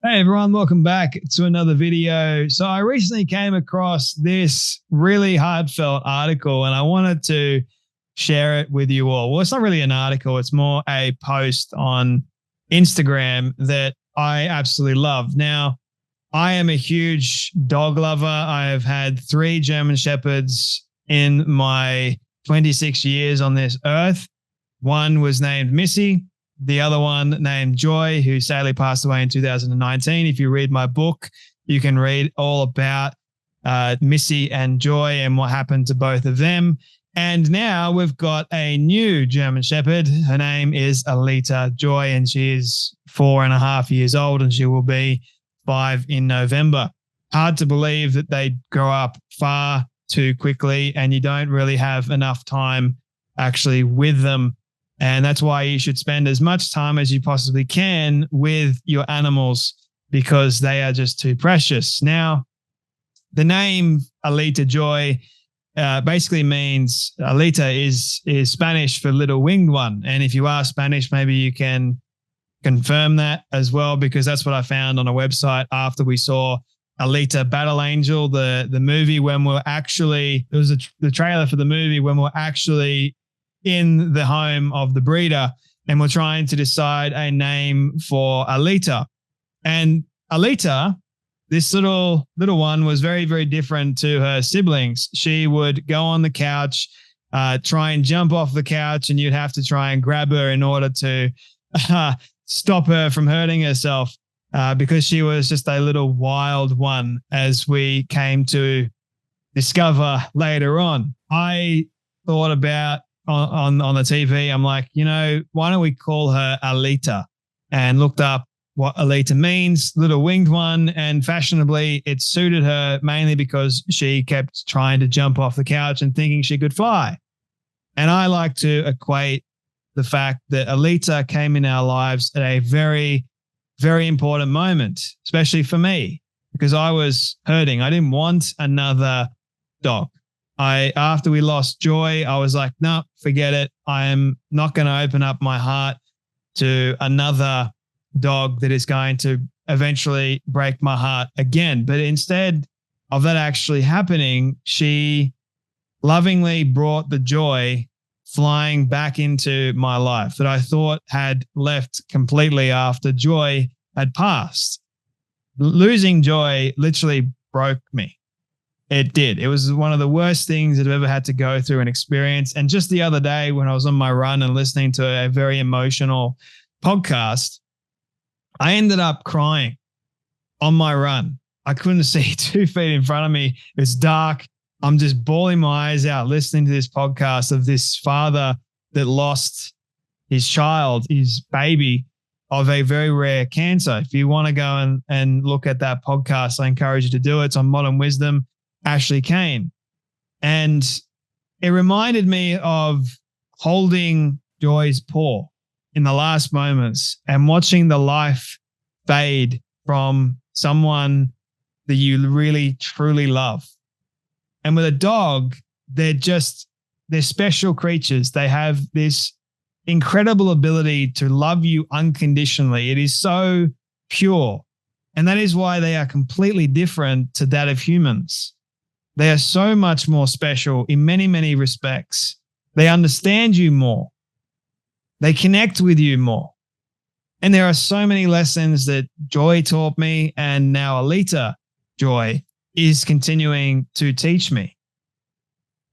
Hey everyone, welcome back to another video. So I recently came across this really heartfelt article and I wanted to share it with you all. Well, it's not really an article, it's more a post on Instagram that I absolutely love. Now, I am a huge dog lover. I have had 3 German Shepherds in my 26 years on this earth. One was named Missy. The other one named Joy, who sadly passed away in 2019. If you read my book, you can read all about Missy and Joy and what happened to both of them. And now we've got a new German Shepherd. Her name is Alita Joy, and she is 4.5 years old, and she will be 5 in November. Hard to believe that they grow up far too quickly, and you don't really have enough time actually with them. And that's why you should spend as much time as you possibly can with your animals because they are just too precious. Now, the name Alita Joy basically means Alita is Spanish for little winged one. And if you are Spanish, maybe you can confirm that as well, because that's what I found on a website after we saw Alita Battle Angel, the movie, when we're actually, it was the trailer for the movie when we're actually in the home of the breeder and we're trying to decide a name for Alita. And Alita, this little one, was very, very different to her siblings. She would go on the couch, try and jump off the couch, and you'd have to try and grab her in order to stop her from hurting herself because she was just a little wild one, as we came to discover later on. I thought about on the TV, I'm like, why don't we call her Alita? And looked up what Alita means, little winged one, and fashionably it suited her mainly because she kept trying to jump off the couch and thinking she could fly. And I like to equate the fact that Alita came in our lives at a very, very important moment, especially for me, because I was hurting. I didn't want another dog. After we lost Joy, I was like, no, forget it. I am not going to open up my heart to another dog that is going to eventually break my heart again. But instead of that actually happening, she lovingly brought the joy flying back into my life that I thought had left completely after Joy had passed. Losing Joy literally broke me. It did. It was one of the worst things I've ever had to go through and experience. And just the other day when I was on my run and listening to a very emotional podcast, I ended up crying on my run. I couldn't see 2 feet in front of me. It's dark. I'm just bawling my eyes out listening to this podcast of this father that lost his child, his baby, of a very rare cancer. If you want to go and look at that podcast, I encourage you to do it. It's on Modern Wisdom. Ashley Kane. And it reminded me of holding Joy's paw in the last moments and watching the life fade from someone that you really, truly love. And with a dog, they're special creatures. They have this incredible ability to love you unconditionally. It is so pure. And that is why they are completely different to that of humans. They are so much more special in many, many respects. They understand you more. They connect with you more. And there are so many lessons that Joy taught me, and now Alita Joy is continuing to teach me.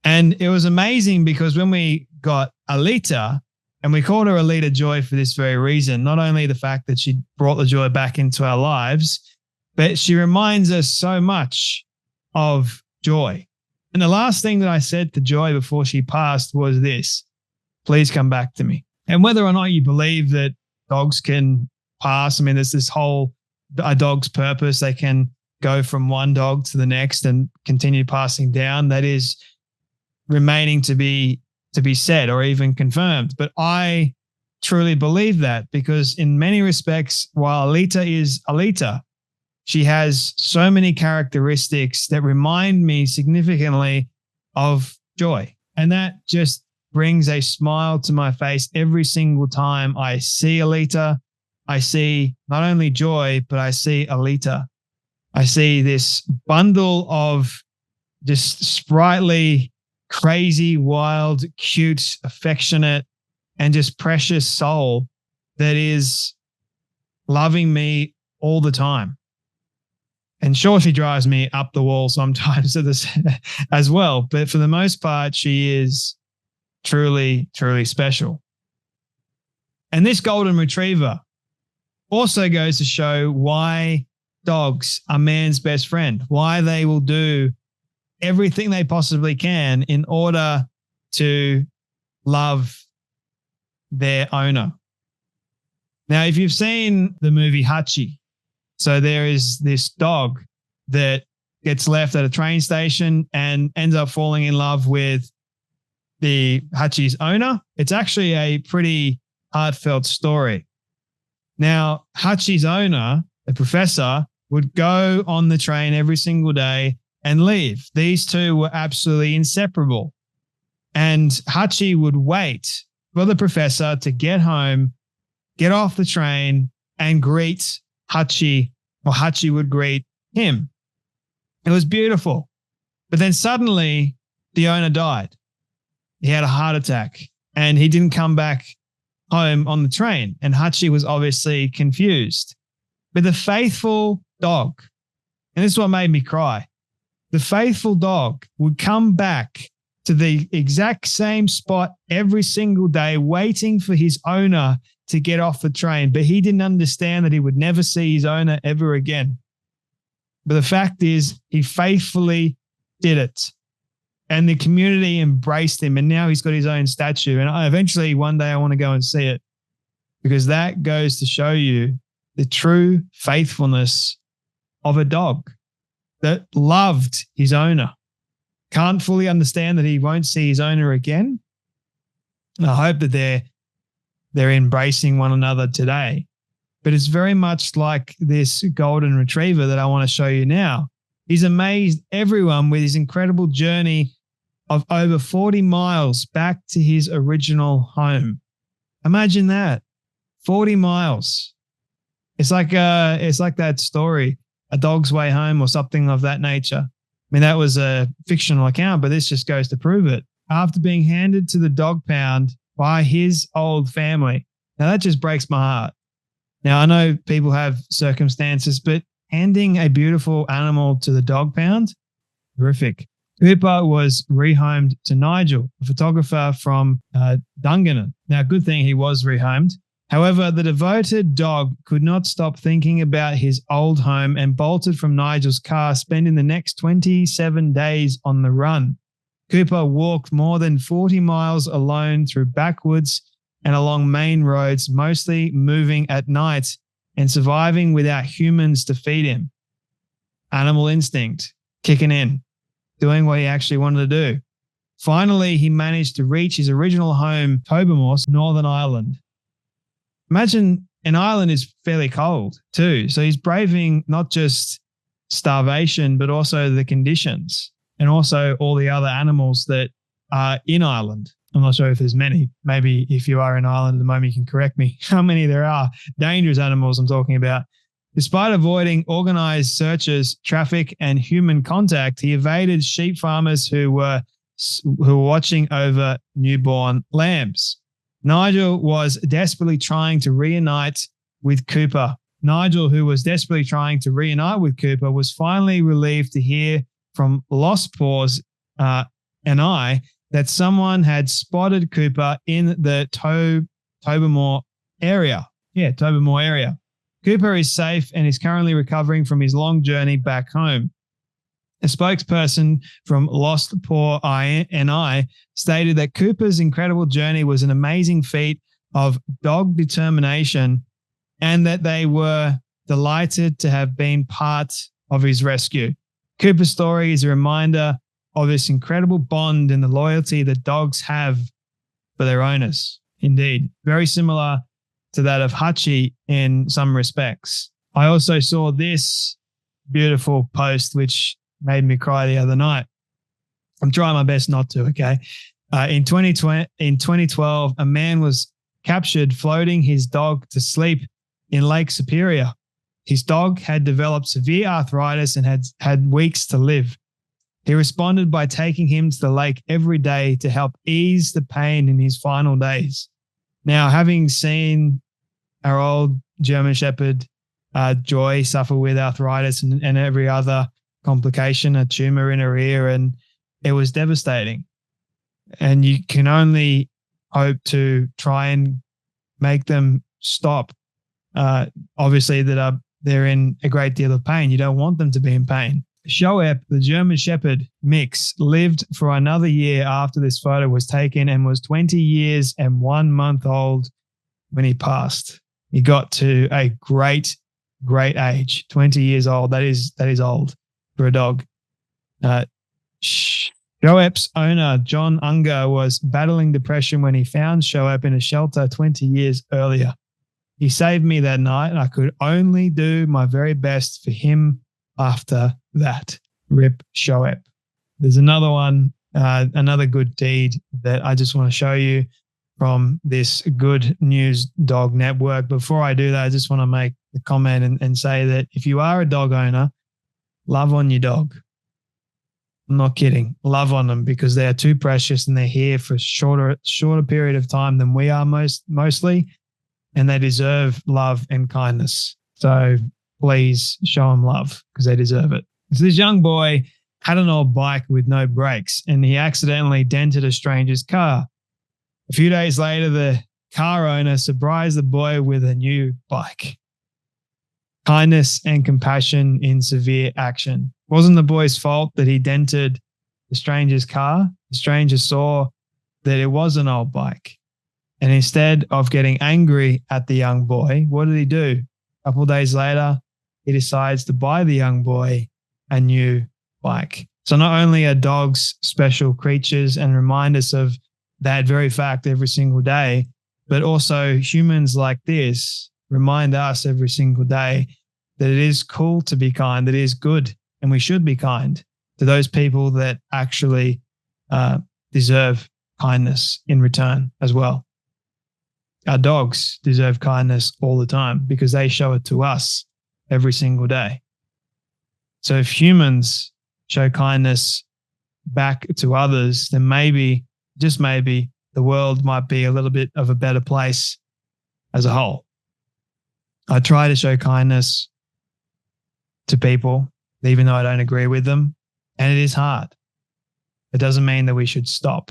And it was amazing because when we got Alita, and we called her Alita Joy for this very reason, not only the fact that she brought the joy back into our lives, but she reminds us so much of Joy. And the last thing that I said to Joy before she passed was this: please come back to me. And whether or not you believe that dogs can pass, I mean, there's this whole, a dog's purpose, they can go from one dog to the next and continue passing down. That is remaining to be said or even confirmed. But I truly believe that because in many respects, while Alita is Alita, she has so many characteristics that remind me significantly of Joy. And that just brings a smile to my face every single time I see Alita, I see not only Joy, but I see Alita. I see this bundle of just sprightly, crazy, wild, cute, affectionate, and just precious soul that is loving me all the time. And sure, she drives me up the wall sometimes as well. But for the most part, she is truly, truly special. And this golden retriever also goes to show why dogs are man's best friend, why they will do everything they possibly can in order to love their owner. Now, if you've seen the movie Hachi, so there is this dog that gets left at a train station and ends up falling in love with the Hachi's owner. It's actually a pretty heartfelt story. Now, Hachi's owner, the professor, would go on the train every single day and leave. These two were absolutely inseparable. And Hachi would wait for the professor to get home, get off the train, and greet Hachi, or Hachi would greet him. It was beautiful. But then suddenly the owner died. He had a heart attack and he didn't come back home on the train. And Hachi was obviously confused. But the faithful dog, and this is what made me cry, the faithful dog would come back to the exact same spot every single day, waiting for his owner to get off the train. But he didn't understand that he would never see his owner ever again. But the fact is, he faithfully did it. And the community embraced him. And now he's got his own statue. And eventually one day I want to go and see it, because that goes to show you the true faithfulness of a dog that loved his owner. Can't fully understand that he won't see his owner again. And I hope that they're embracing one another today. But it's very much like this golden retriever that I want to show you now. He's amazed everyone with his incredible journey of over 40 miles back to his original home. Imagine that. 40 miles. It's like that story, A Dog's Way Home or something of that nature. I mean, that was a fictional account, but this just goes to prove it. After being handed to the dog pound by his old family. Now, that just breaks my heart. Now, I know people have circumstances, but handing a beautiful animal to the dog pound, horrific. Cooper was rehomed to Nigel, a photographer from Dungannon. Now, good thing he was rehomed. However, the devoted dog could not stop thinking about his old home and bolted from Nigel's car, spending the next 27 days on the run. Cooper walked more than 40 miles alone through backwoods and along main roads, mostly moving at night and surviving without humans to feed him. Animal instinct kicking in, doing what he actually wanted to do. Finally, he managed to reach his original home, Tobermoor, Northern Ireland. Imagine an island is fairly cold too. So he's braving not just starvation, but also the conditions and also all the other animals that are in Ireland. I'm not sure if there's many. Maybe if you are in Ireland at the moment, you can correct me how many there are. Dangerous animals I'm talking about. Despite avoiding organized searches, traffic, and human contact, he evaded sheep farmers who were watching over newborn lambs. Nigel was desperately trying to reunite with Cooper. Nigel, who was desperately trying to reunite with Cooper, was finally relieved to hear from Lost Paws and I that someone had spotted Cooper in the Tobermoor area. Yeah, Tobermoor area. Cooper is safe and is currently recovering from his long journey back home. A spokesperson from Lost Paw and I stated that Cooper's incredible journey was an amazing feat of dog determination and that they were delighted to have been part of his rescue. Cooper's story is a reminder of this incredible bond and the loyalty that dogs have for their owners. Indeed, very similar to that of Hachi in some respects. I also saw this beautiful post, which made me cry the other night. I'm trying my best not to, okay? In 2012, a man was captured floating his dog to sleep in Lake Superior. His dog had developed severe arthritis and had weeks to live. He responded by taking him to the lake every day to help ease the pain in his final days. Now, having seen our old German Shepherd, Joy, suffer with arthritis and every other complication, a tumor in her ear, and it was devastating. And you can only hope to try and make them stop. Obviously, they're in a great deal of pain. You don't want them to be in pain. Shoep, the German Shepherd mix, lived for another year after this photo was taken and was 20 years and 1 month old when he passed. He got to a great age, 20 years old. That is old for a dog. Shoep's owner, John Unger, was battling depression when he found Shoep in a shelter 20 years earlier. He saved me that night, and I could only do my very best for him after that. Rip Shoep. There's another one, another good deed that I just want to show you from this Good News Dog Network. Before I do that, I just want to make a comment and say that if you are a dog owner, love on your dog. I'm not kidding. Love on them, because they are too precious and they're here for a shorter period of time than we are mostly, and they deserve love and kindness. So please show them love, because they deserve it. So this young boy had an old bike with no brakes, and he accidentally dented a stranger's car. A few days later, the car owner surprised the boy with a new bike. Kindness and compassion in severe action. It wasn't the boy's fault that he dented the stranger's car. The stranger saw that it was an old bike. And instead of getting angry at the young boy, what did he do? A couple of days later, he decides to buy the young boy a new bike. So not only are dogs special creatures and remind us of that very fact every single day, but also humans like this remind us every single day that it is cool to be kind, that it is good, and we should be kind to those people that actually deserve kindness in return as well. Our dogs deserve kindness all the time because they show it to us every single day. So if humans show kindness back to others, then maybe, just maybe, the world might be a little bit of a better place as a whole. I try to show kindness to people, even though I don't agree with them, and it is hard. It doesn't mean that we should stop.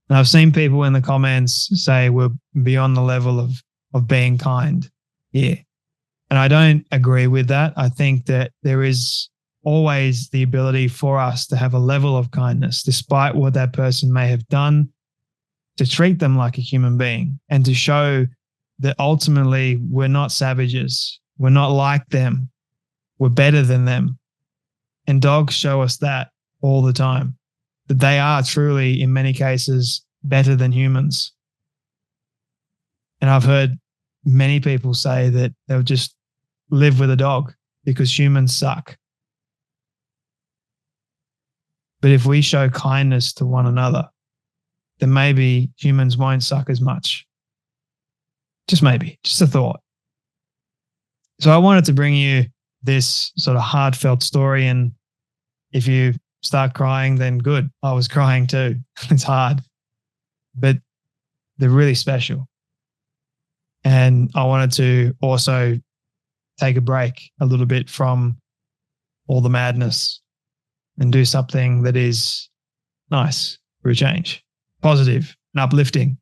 And I've seen people in the comments say we're beyond the level of being kind here. And I don't agree with that. I think that there is always the ability for us to have a level of kindness, despite what that person may have done, to treat them like a human being and to show that ultimately we're not savages. We're not like them. We're better than them. And dogs show us that all the time, that they are truly, in many cases, better than humans. And I've heard many people say that they'll just live with a dog because humans suck. But if we show kindness to one another, then maybe humans won't suck as much. Just maybe, just a thought. So I wanted to bring you this sort of heartfelt story, and if you start crying, then good. I was crying too. It's hard, but they're really special. And I wanted to also take a break a little bit from all the madness and do something that is nice for a change, positive and uplifting.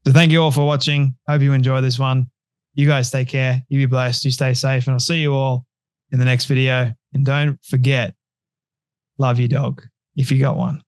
So thank you all for watching. Hope you enjoy this one. You guys take care. You be blessed. You stay safe. And I'll see you all in the next video. And don't forget, love your dog if you got one.